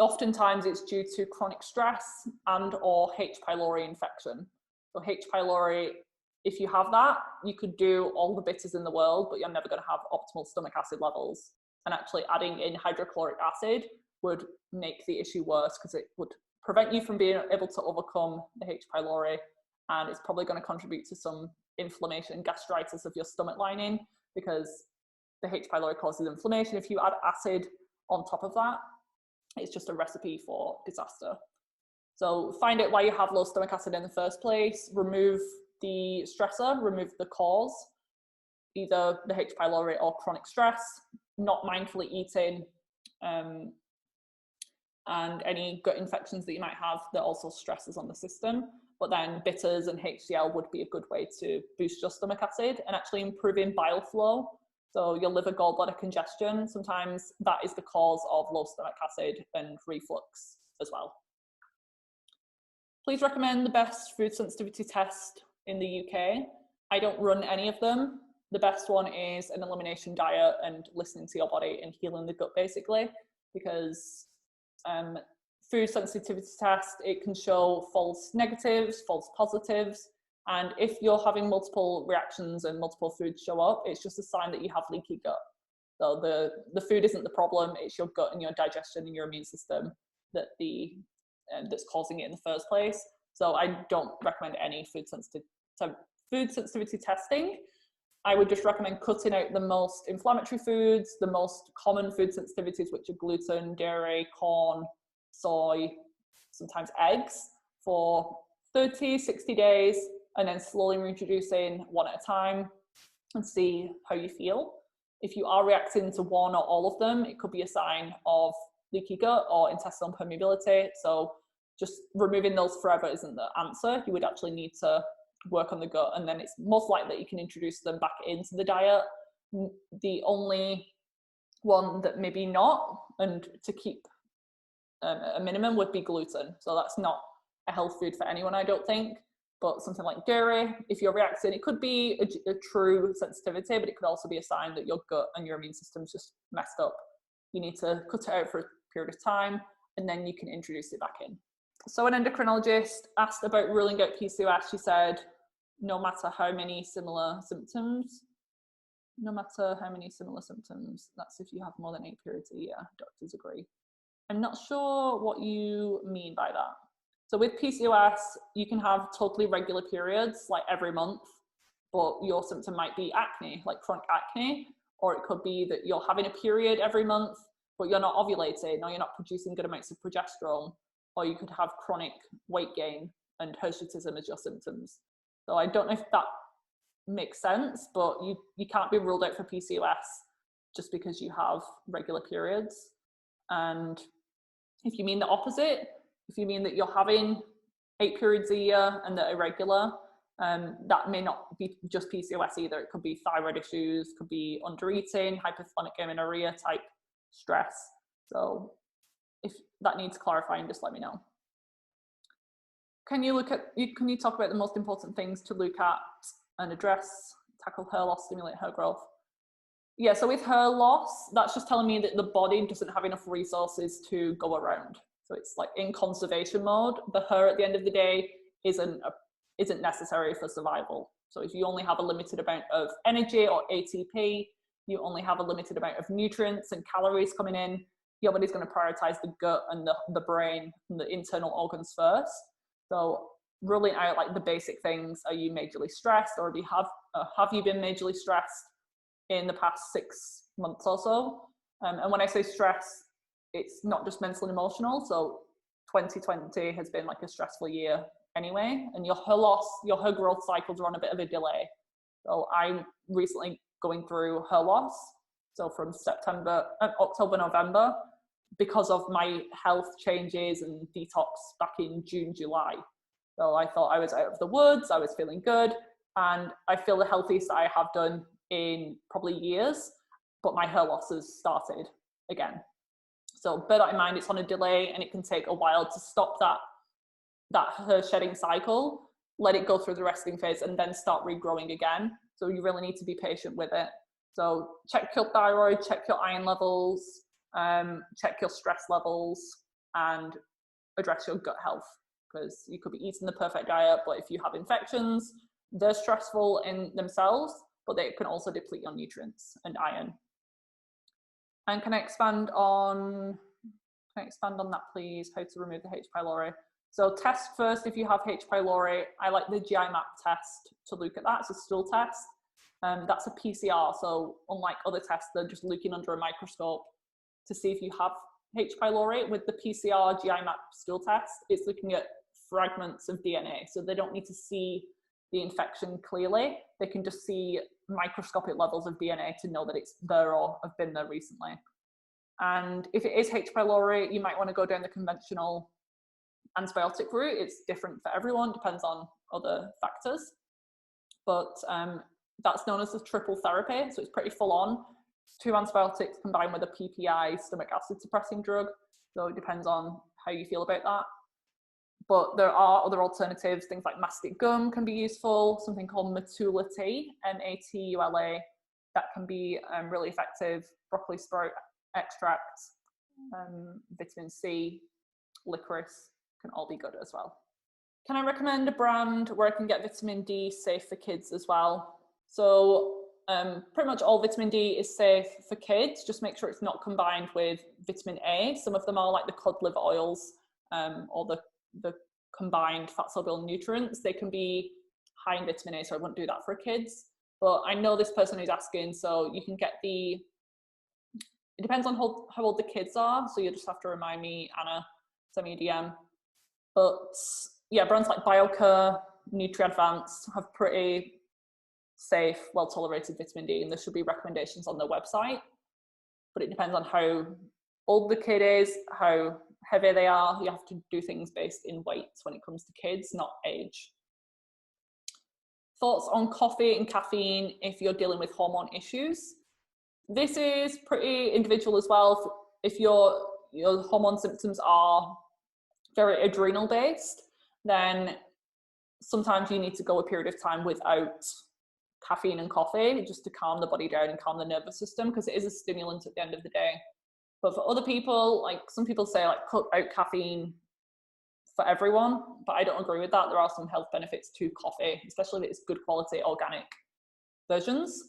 oftentimes it's due to chronic stress and or H. pylori infection. So H. pylori, if you have that, you could do all the bitters in the world, but you're never going to have optimal stomach acid levels. And actually adding in hydrochloric acid would make the issue worse because it would prevent you from being able to overcome the H. pylori. And it's probably going to contribute to some inflammation and gastritis of your stomach lining because the H. pylori causes inflammation. If you add acid on top of that, it's just a recipe for disaster. So find out why you have low stomach acid in the first place, remove the stressor, remove the cause, either the H. pylori or chronic stress, not mindfully eating, and any gut infections that you might have that also stresses on the system. But then bitters and HCl would be a good way to boost your stomach acid and actually improving bile flow. So your liver gallbladder congestion, sometimes that is the cause of low stomach acid and reflux as well. Please recommend the best food sensitivity test in the UK. I don't run any of them. The best one is an elimination diet and listening to your body and healing the gut, basically, because food sensitivity test, it can show false negatives, false positives, and if you're having multiple reactions and multiple foods show up, it's just a sign that you have leaky gut. So the food isn't the problem, it's your gut and your digestion and your immune system that that's causing it in the first place. So I don't recommend any food sensitivity testing. I would just recommend cutting out the most inflammatory foods, the most common food sensitivities, which are gluten, dairy, corn, soy, sometimes eggs, for 30, 60 days, and then slowly reintroducing one at a time and see how you feel. If you are reacting to one or all of them, it could be a sign of leaky gut or intestinal permeability. So just removing those forever isn't the answer. You would actually need to work on the gut, and then it's most likely that you can introduce them back into the diet. The only one that maybe not, and to keep a minimum, would be gluten. So that's not a health food for anyone, I don't think. But something like dairy, if you're reacting, it could be a true sensitivity, but it could also be a sign that your gut and your immune system's just messed up. You need to cut it out for a period of time, and then you can introduce it back in. So an endocrinologist asked about ruling out PCOS. She said, no matter how many similar symptoms, that's if you have more than 8 periods a year, doctors agree. I'm not sure what you mean by that. So with PCOS, you can have totally regular periods, like every month, but your symptom might be acne, like chronic acne, or it could be that you're having a period every month, but you're not ovulating, or you're not producing good amounts of progesterone, or you could have chronic weight gain and hirsutism as your symptoms. So I don't know if that makes sense, but you can't be ruled out for PCOS just because you have regular periods. And if you mean the opposite, if you mean that you're having 8 periods a year and they're irregular, that may not be just PCOS either. It could be thyroid issues, could be undereating, hypothalamic amenorrhea type stress. So if that needs clarifying, just let me know. Can you talk about the most important things to look at and address, tackle hair loss, stimulate hair growth? Yeah, so with hair loss, that's just telling me that the body doesn't have enough resources to go around. So it's like in conservation mode. The hair at the end of the day isn't necessary for survival. So if you only have a limited amount of energy or ATP, you only have a limited amount of nutrients and calories coming in, your body's going to prioritize the gut and the brain and the internal organs first. So ruling out like the basic things, are you majorly stressed, or have you been majorly stressed in the past 6 months or so? And when I say stress, it's not just mental and emotional. So 2020 has been like a stressful year anyway, and your hair growth cycles are on a bit of a delay. So I'm recently going through hair loss. So from October, November, because of my health changes and detox back in June, July. So I thought I was out of the woods, I was feeling good, and I feel the healthiest I have done in probably years, but my hair loss has started again. So bear that in mind, it's on a delay and it can take a while to stop that hair shedding cycle, let it go through the resting phase and then start regrowing again. So you really need to be patient with it. So check your thyroid, check your iron levels, check your stress levels, and address your gut health, because you could be eating the perfect diet, but if you have infections, they're stressful in themselves, but they can also deplete your nutrients and iron. And can I expand on that, please? How to remove the H. pylori? So test first if you have H. pylori. I like the GI map test to look at that. It's a stool test. That's a PCR. So unlike other tests, they're just looking under a microscope to see if you have H. pylori. With the PCR GI map stool test, it's looking at fragments of DNA. So they don't need to see the infection clearly. They can just see microscopic levels of DNA to know that it's there or have been there recently. And if it is H. pylori, you might want to go down the conventional antibiotic route. It's different for everyone, depends on other factors. But that's known as the triple therapy, so it's pretty full on. 2 antibiotics combined with a PPI, stomach acid suppressing drug. So it depends on how you feel about that. But there are other alternatives. Things like mastic gum can be useful. Something called matula tea, M-A-T-U-L-A, that can be really effective. Broccoli sprout extract, vitamin C, licorice can all be good as well. Can I recommend a brand where I can get vitamin D safe for kids as well? So pretty much all vitamin D is safe for kids. Just make sure it's not combined with vitamin A. Some of them are like the cod liver oils or the combined fat soluble nutrients. They can be high in vitamin A, so I wouldn't do that for kids. But I know this person who's asking, so you can get it depends on how old the kids are. So you just have to remind me, Anna, send me a DM. But yeah, brands like BioCare, NutriAdvanced have pretty safe, well-tolerated vitamin D, and there should be recommendations on their website. But it depends on how old the kid is, how heavy they are. You have to do things based in weights when it comes to kids, not age. Thoughts on coffee and caffeine if you're dealing with hormone issues? This is pretty individual as well. If your hormone symptoms are very adrenal based, then sometimes you need to go a period of time without caffeine and coffee just to calm the body down and calm the nervous system, because it is a stimulant at the end of the day. But for other people, like some people say like cut out caffeine for everyone, but I don't agree with that. There are some health benefits to coffee, especially if it's good quality organic versions.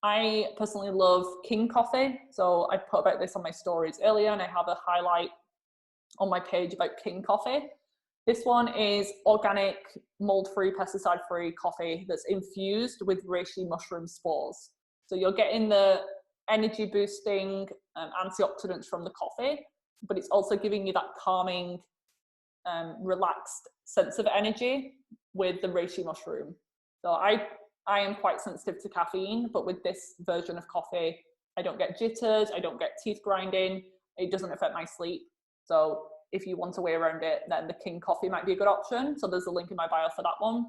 I personally love King coffee, so I put about this on my stories earlier, and I have a highlight on my page about King coffee. This one is organic, mold-free, pesticide-free coffee that's infused with reishi mushroom spores. So you're getting the energy-boosting antioxidants from the coffee, but it's also giving you that calming, relaxed sense of energy with the reishi mushroom. So I am quite sensitive to caffeine, but with this version of coffee, I don't get jitters, I don't get teeth grinding, it doesn't affect my sleep. So if you want a way around it, then the King coffee might be a good option. So there's a link in my bio for that one.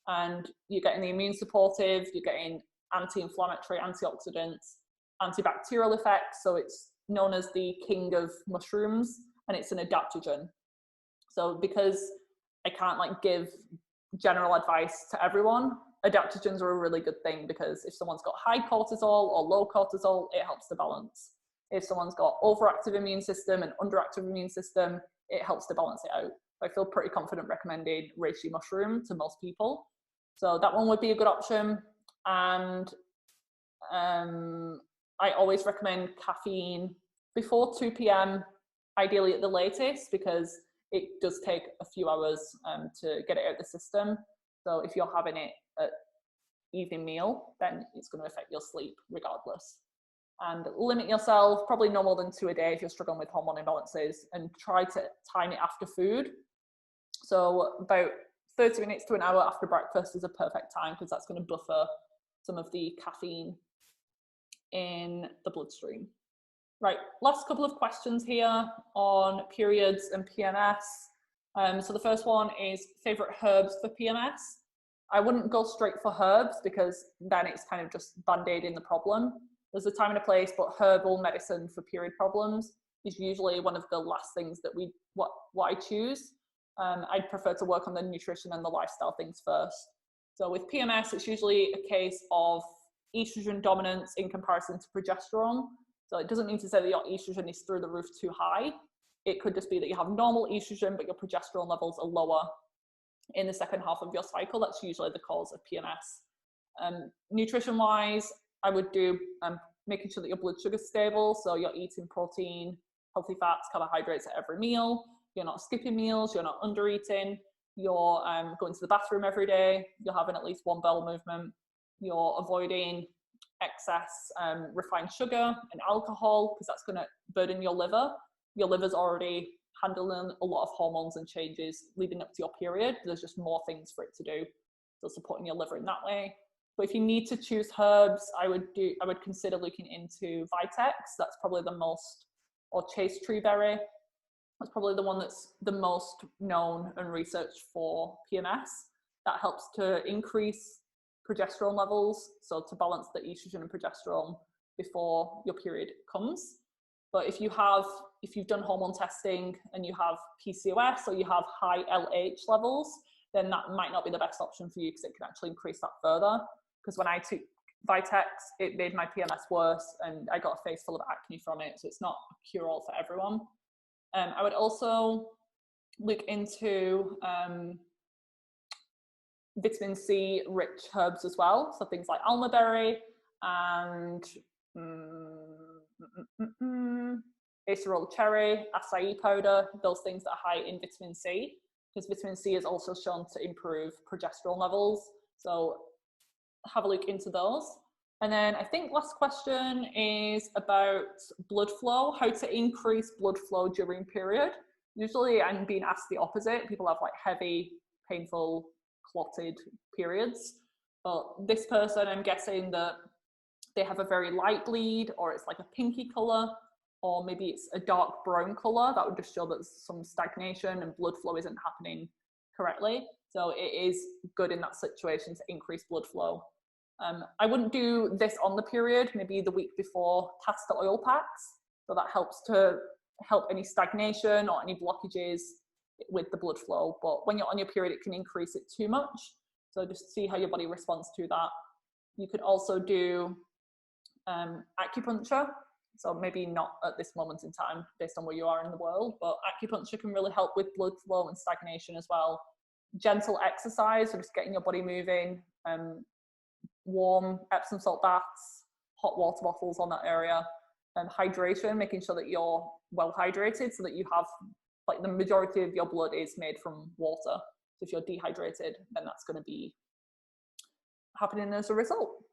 And you're getting the immune supportive, you're getting anti-inflammatory, antioxidants, antibacterial effects. So it's known as the king of mushrooms, and it's an adaptogen. So because I can't like give general advice to everyone, adaptogens are a really good thing, because if someone's got high cortisol or low cortisol, it helps to balance. If someone's got overactive immune system and underactive immune system, it helps to balance it out. I feel pretty confident recommending reishi mushroom to most people. So that one would be a good option. And I always recommend caffeine before 2 p.m, ideally at the latest, because it does take a few hours to get it out of the system. So if you're having it at evening meal, then it's going to affect your sleep regardless. And limit yourself, probably no more than 2 a day if you're struggling with hormone imbalances, and try to time it after food. So about 30 minutes to an hour after breakfast is a perfect time, because that's going to buffer some of the caffeine in the bloodstream. Right, last couple of questions here on periods and PMS. So the first one is favorite herbs for PMS. I wouldn't go straight for herbs, because then it's kind of just band-aiding the problem. There's a time and a place, but herbal medicine for period problems is usually one of the last things that what I choose. I'd prefer to work on the nutrition and the lifestyle things first. So with PMS, it's usually a case of estrogen dominance in comparison to progesterone. So it doesn't mean to say that your estrogen is through the roof too high. It could just be that you have normal estrogen, but your progesterone levels are lower in the second half of your cycle. That's usually the cause of PMS. Nutrition-wise, I would do making sure that your blood sugar is stable. So you're eating protein, healthy fats, carbohydrates at every meal. You're not skipping meals. You're not under eating. You're going to the bathroom every day. You're having at least one bowel movement. You're avoiding excess refined sugar and alcohol, because that's going to burden your liver. Your liver's already handling a lot of hormones and changes leading up to your period. There's just more things for it to do. so supporting your liver in that way. But if you need to choose herbs, I would consider looking into Vitex. That's probably the most, or Chase tree berry. That's probably the one that's the most known and researched for PMS. That helps to increase progesterone levels, so to balance the estrogen and progesterone before your period comes. But if you've done hormone testing and you have PCOS or you have high LH levels, then that might not be the best option for you, because it can actually increase that further. Because when I took Vitex, it made my PMS worse and I got a face full of acne from it. So it's not a cure-all for everyone. I would also look into vitamin C rich herbs as well. So things like almaberry and acerola cherry, acai powder, those things that are high in vitamin C, because vitamin C is also shown to improve progesterone levels. So have a look into those. And then I think last question is about blood flow, how to increase blood flow during period. Usually I'm being asked the opposite. People have like heavy, painful, clotted periods. But this person, I'm guessing that they have a very light bleed, or it's like a pinky color, or maybe it's a dark brown color. That would just show that there's some stagnation and blood flow isn't happening correctly. So it is good in that situation to increase blood flow. I wouldn't do this on the period, maybe the week before, test the oil packs. So that helps to help any stagnation or any blockages with the blood flow. But when you're on your period, it can increase it too much. So just see how your body responds to that. You could also do acupuncture. So maybe not at this moment in time based on where you are in the world, but acupuncture can really help with blood flow and stagnation as well. Gentle exercise, so just getting your body moving, warm Epsom salt baths, hot water bottles on that area, and hydration, making sure that you're well hydrated so that you have, like, the majority of your blood is made from water. So if you're dehydrated, then that's going to be happening as a result.